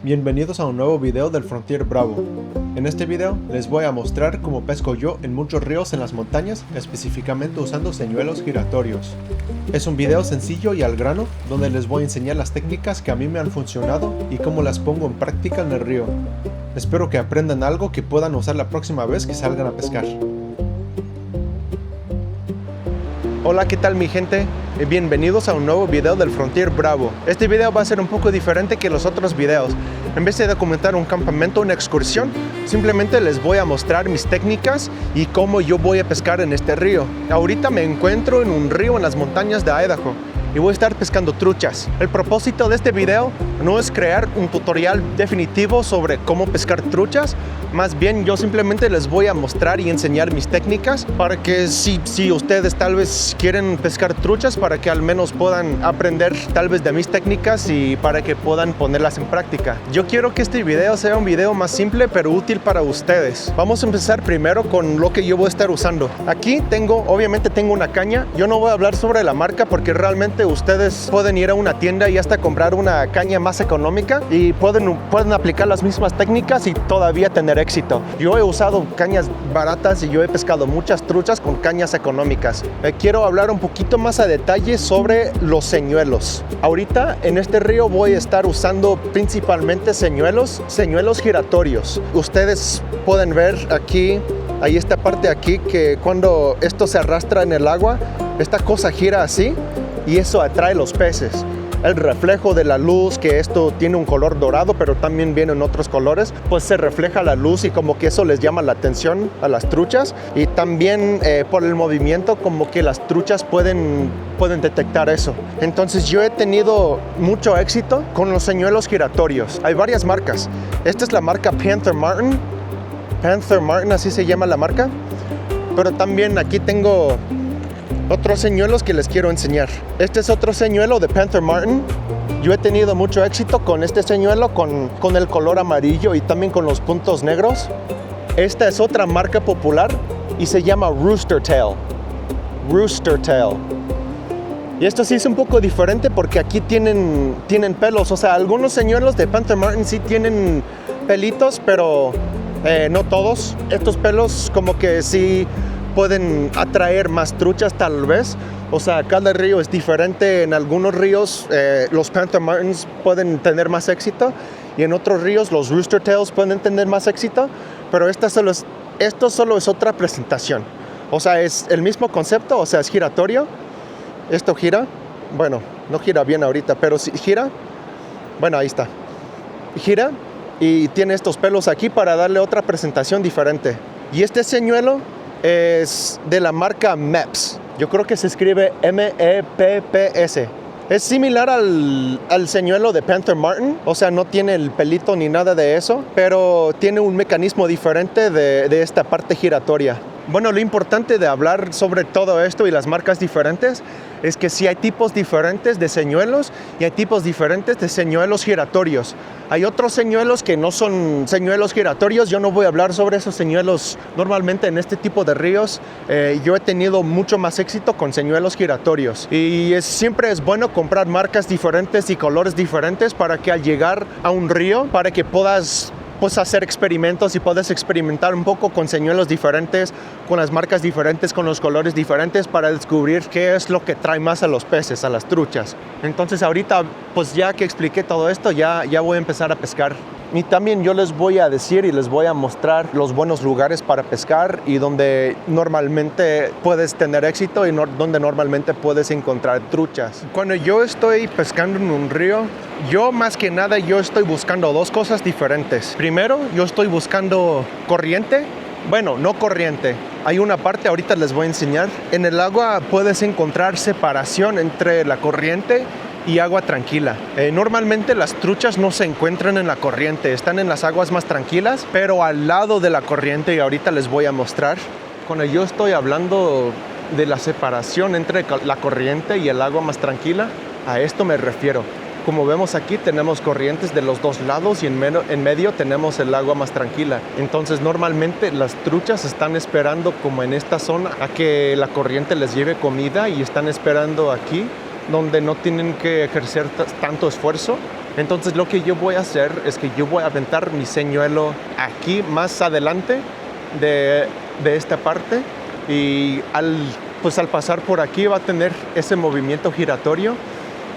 Bienvenidos a un nuevo video del Frontier Bravo. En este video les voy a mostrar cómo pesco yo en muchos ríos en las montañas, específicamente usando señuelos giratorios. Es un video sencillo y al grano, donde les voy a enseñar las técnicas que a mí me han funcionado y cómo las pongo en práctica en el río. Espero que aprendan algo que puedan usar la próxima vez que salgan a pescar. Hola, ¿qué tal mi gente? Bienvenidos a un nuevo video del Frontier Bravo. Este video va a ser un poco diferente que los otros videos. En vez de documentar un campamento, una excursión, simplemente les voy a mostrar mis técnicas y cómo yo voy a pescar en este río. Ahorita me encuentro en un río en las montañas de Idaho y voy a estar pescando truchas. El propósito de este video no es crear un tutorial definitivo sobre cómo pescar truchas, más bien yo simplemente les voy a mostrar y enseñar mis técnicas para que si ustedes tal vez quieren pescar truchas, para que al menos puedan aprender tal vez de mis técnicas y para que puedan ponerlas en práctica. Yo quiero que este video sea un video más simple pero útil para ustedes. Vamos a empezar primero con lo que yo voy a estar usando. Aquí obviamente tengo una caña. Yo no voy a hablar sobre la marca porque realmente ustedes pueden ir a una tienda y hasta comprar una caña más económica y pueden aplicar las mismas técnicas y todavía tener éxito. Yo he usado cañas baratas y yo he pescado muchas truchas con cañas económicas. Quiero hablar un poquito más a detalle sobre los señuelos. Ahorita en este río voy a estar usando principalmente señuelos giratorios. Ustedes pueden ver aquí, hay esta parte aquí que cuando esto se arrastra en el agua, esta cosa gira así y eso atrae los peces. El reflejo de la luz, que esto tiene un color dorado pero también viene en otros colores, pues se refleja la luz y como que eso les llama la atención a las truchas, y también por el movimiento como que las truchas pueden detectar eso. Entonces yo he tenido mucho éxito con los señuelos giratorios. Hay varias marcas. Esta es la marca Panther Martin, así se llama la marca, pero también aquí tengo otros señuelos que les quiero enseñar. Este es otro señuelo de Panther Martin. Yo he tenido mucho éxito con este señuelo, con el color amarillo y también con los puntos negros. Esta es otra marca popular y se llama Rooster Tail. Y esto sí es un poco diferente porque aquí tienen pelos. O sea, algunos señuelos de Panther Martin sí tienen pelitos, pero no todos. Estos pelos como que sí pueden atraer más truchas tal vez. O sea, cada río es diferente. En algunos ríos los Panther Martins pueden tener más éxito y en otros ríos los Rooster Tails pueden tener más éxito, pero esto solo es otra presentación. O sea, es el mismo concepto, o sea, es giratorio. Esto gira, bueno, no gira bien ahorita, pero si gira, bueno, ahí está. Gira y tiene estos pelos aquí para darle otra presentación diferente. Y este señuelo es de la marca Mepps. Yo creo que se escribe M-E-P-P-S. Es similar al señuelo de Panther Martin, o sea, no tiene el pelito ni nada de eso, pero tiene un mecanismo diferente de esta parte giratoria. Bueno, lo importante de hablar sobre todo esto y las marcas diferentes es que sí hay tipos diferentes de señuelos y hay tipos diferentes de señuelos giratorios. Hay otros señuelos que no son señuelos giratorios. Yo no voy a hablar sobre esos señuelos normalmente en este tipo de ríos. Yo he tenido mucho más éxito con señuelos giratorios. Y siempre es bueno comprar marcas diferentes y colores diferentes para que al llegar a un río, para que puedas hacer experimentos y puedes experimentar un poco con señuelos diferentes, con las marcas diferentes, con los colores diferentes, para descubrir qué es lo que trae más a los peces, a las truchas. Entonces ahorita, pues ya que expliqué todo esto, ya voy a empezar a pescar. Y también yo les voy a decir y les voy a mostrar los buenos lugares para pescar y donde normalmente puedes tener éxito y donde normalmente puedes encontrar truchas. Cuando yo estoy pescando en un río, yo más que nada yo estoy buscando dos cosas diferentes. Primero, yo estoy buscando corriente. Bueno, no corriente. Hay una parte, ahorita les voy a enseñar. En el agua puedes encontrar separación entre la corriente y agua tranquila. Normalmente las truchas no se encuentran en la corriente, están en las aguas más tranquilas, pero al lado de la corriente, y ahorita les voy a mostrar. Cuando yo estoy hablando de la separación entre la corriente y el agua más tranquila, a esto me refiero. Como vemos aquí, tenemos corrientes de los dos lados y en medio tenemos el agua más tranquila. Entonces normalmente las truchas están esperando como en esta zona a que la corriente les lleve comida y están esperando aquí donde no tienen que ejercer tanto esfuerzo. Entonces lo que yo voy a hacer es que yo voy a aventar mi señuelo aquí más adelante de esta parte, y al pasar por aquí va a tener ese movimiento giratorio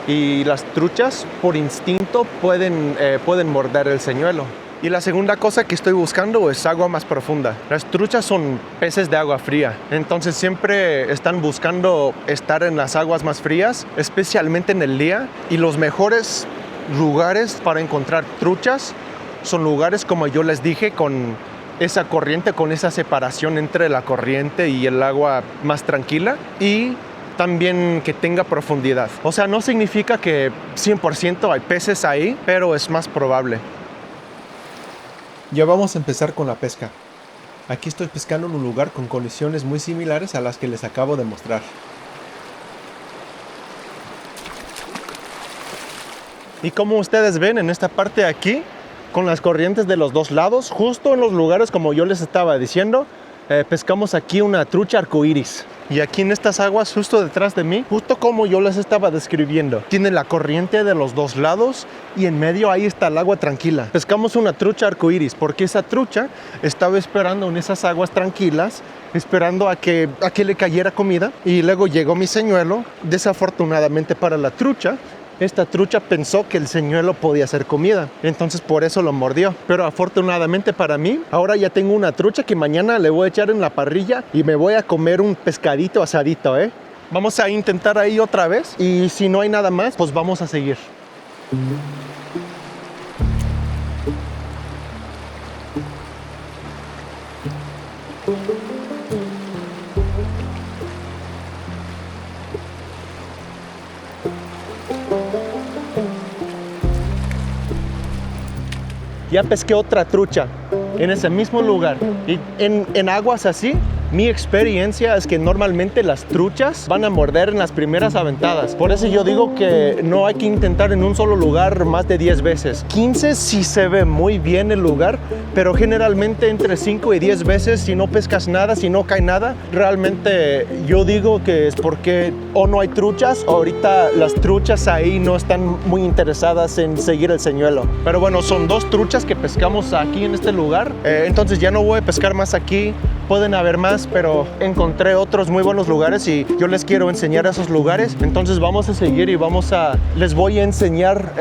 y las truchas por instinto pueden morder el señuelo. Y la segunda cosa que estoy buscando es agua más profunda. Las truchas son peces de agua fría, entonces siempre están buscando estar en las aguas más frías, especialmente en el día. Y los mejores lugares para encontrar truchas son lugares, como yo les dije, con esa corriente, con esa separación entre la corriente y el agua más tranquila, y también que tenga profundidad. O sea, no significa que 100% hay peces ahí, pero es más probable. Ya vamos a empezar con la pesca. Aquí estoy pescando en un lugar con condiciones muy similares a las que les acabo de mostrar. Y como ustedes ven en esta parte de aquí, con las corrientes de los dos lados, justo en los lugares como yo les estaba diciendo, pescamos aquí una trucha arcoíris. Y aquí en estas aguas justo detrás de mí, justo como yo les estaba describiendo, tiene la corriente de los dos lados y en medio ahí está el agua tranquila. Pescamos una trucha arcoíris porque esa trucha estaba esperando en esas aguas tranquilas, esperando a que le cayera comida, y luego llegó mi señuelo. Desafortunadamente para la trucha, esta trucha pensó que el señuelo podía ser comida, entonces por eso lo mordió. Pero afortunadamente para mí, ahora ya tengo una trucha que mañana le voy a echar en la parrilla y me voy a comer un pescadito asadito, ¿eh? Vamos a intentar ahí otra vez, y si no hay nada más, pues vamos a seguir. Ya pesqué otra trucha en ese mismo lugar, y en aguas así, mi experiencia es que normalmente las truchas van a morder en las primeras aventadas. Por eso yo digo que no hay que intentar en un solo lugar más de 10 veces. 15 sí se ve muy bien el lugar, pero generalmente entre 5 y 10 veces, si no pescas nada, si no cae nada, realmente yo digo que es porque o no hay truchas, o ahorita las truchas ahí no están muy interesadas en seguir el señuelo. Pero bueno, son 2 truchas que pescamos aquí en este lugar, entonces ya no voy a pescar más aquí. Pueden haber más, pero encontré otros muy buenos lugares y yo les quiero enseñar esos lugares. Entonces vamos a seguir y les voy a enseñar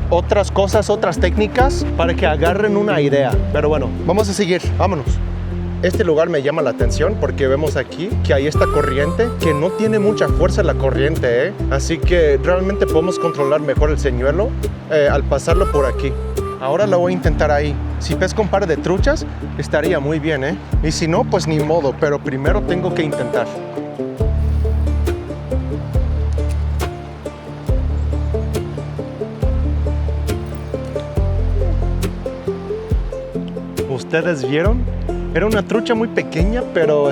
otras cosas, otras técnicas para que agarren una idea. Pero bueno, vamos a seguir, vámonos. Este lugar me llama la atención porque vemos aquí que hay esta corriente que no tiene mucha fuerza la corriente, ¿eh? Así que realmente podemos controlar mejor el señuelo al pasarlo por aquí. Ahora lo voy a intentar ahí. Si pesco un par de truchas, estaría muy bien, ¿eh? Y si no, pues ni modo, pero primero tengo que intentar. ¿Ustedes vieron? Era una trucha muy pequeña, pero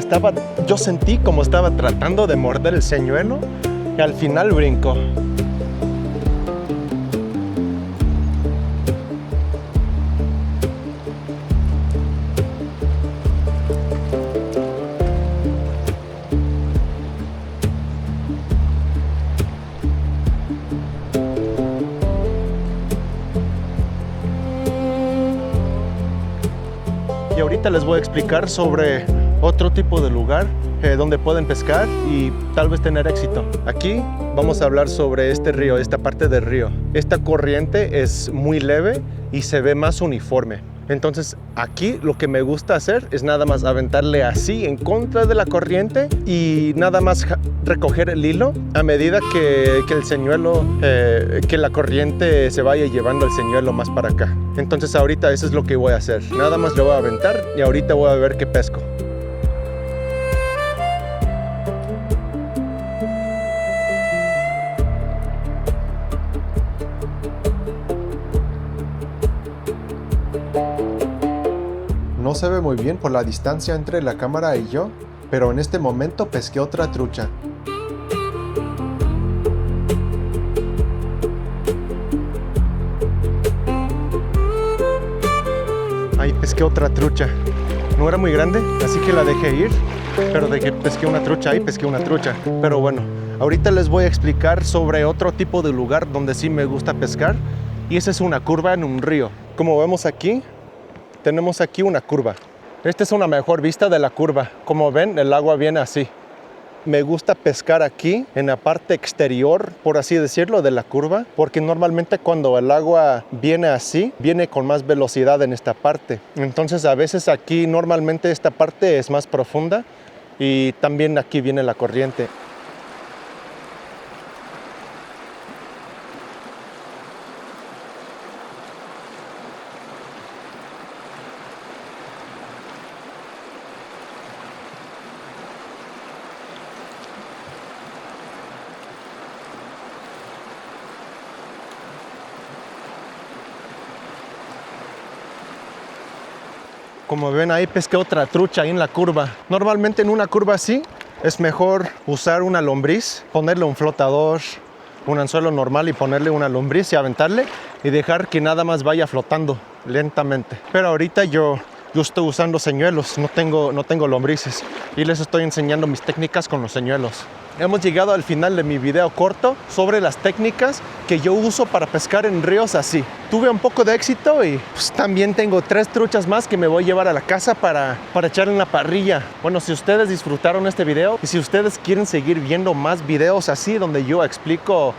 yo sentí como estaba tratando de morder el señuelo y al final brincó. Y ahorita les voy a explicar sobre otro tipo de lugar donde pueden pescar y tal vez tener éxito. Aquí vamos a hablar sobre este río, esta parte del río. Esta corriente es muy leve y se ve más uniforme. Entonces aquí lo que me gusta hacer es nada más aventarle así en contra de la corriente y nada más recoger el hilo a medida que el señuelo, que la corriente se vaya llevando el señuelo más para acá. Entonces ahorita eso es lo que voy a hacer. Nada más lo voy a aventar y ahorita voy a ver qué pesco. No se ve muy bien por la distancia entre la cámara y yo, pero en este momento pesqué otra trucha. Ahí pesqué otra trucha. No era muy grande, así que la dejé ir, pero de que pesqué una trucha ahí, pesqué una trucha. Pero bueno, ahorita les voy a explicar sobre otro tipo de lugar donde sí me gusta pescar y esa es una curva en un río. Como vemos aquí, tenemos aquí una curva. Esta es una mejor vista de la curva. Como ven, el agua viene así. Me gusta pescar aquí, en la parte exterior, por así decirlo, de la curva, porque normalmente cuando el agua viene así, viene con más velocidad en esta parte. Entonces a veces aquí normalmente esta parte es más profunda y también aquí viene la corriente. Como ven, ahí pesqué otra trucha ahí en la curva. Normalmente en una curva así es mejor usar una lombriz, ponerle un flotador, un anzuelo normal y ponerle una lombriz y aventarle y dejar que nada más vaya flotando lentamente. Pero ahorita yo estoy usando señuelos, no tengo lombrices y les estoy enseñando mis técnicas con los señuelos. Hemos llegado al final de mi video corto sobre las técnicas que yo uso para pescar en ríos así. Tuve un poco de éxito y pues, también tengo 3 truchas más que me voy a llevar a la casa para echar en la parrilla. Bueno, si ustedes disfrutaron este video y si ustedes quieren seguir viendo más videos así donde yo explico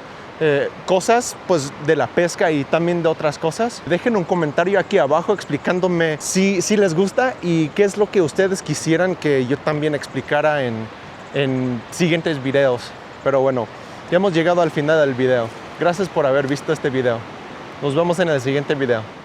cosas pues de la pesca y también de otras cosas, dejen un comentario aquí abajo explicándome si les gusta y qué es lo que ustedes quisieran que yo también explicara en siguientes videos. Pero bueno, ya hemos llegado al final del video. Gracias por haber visto este video. Nos vemos en el siguiente video.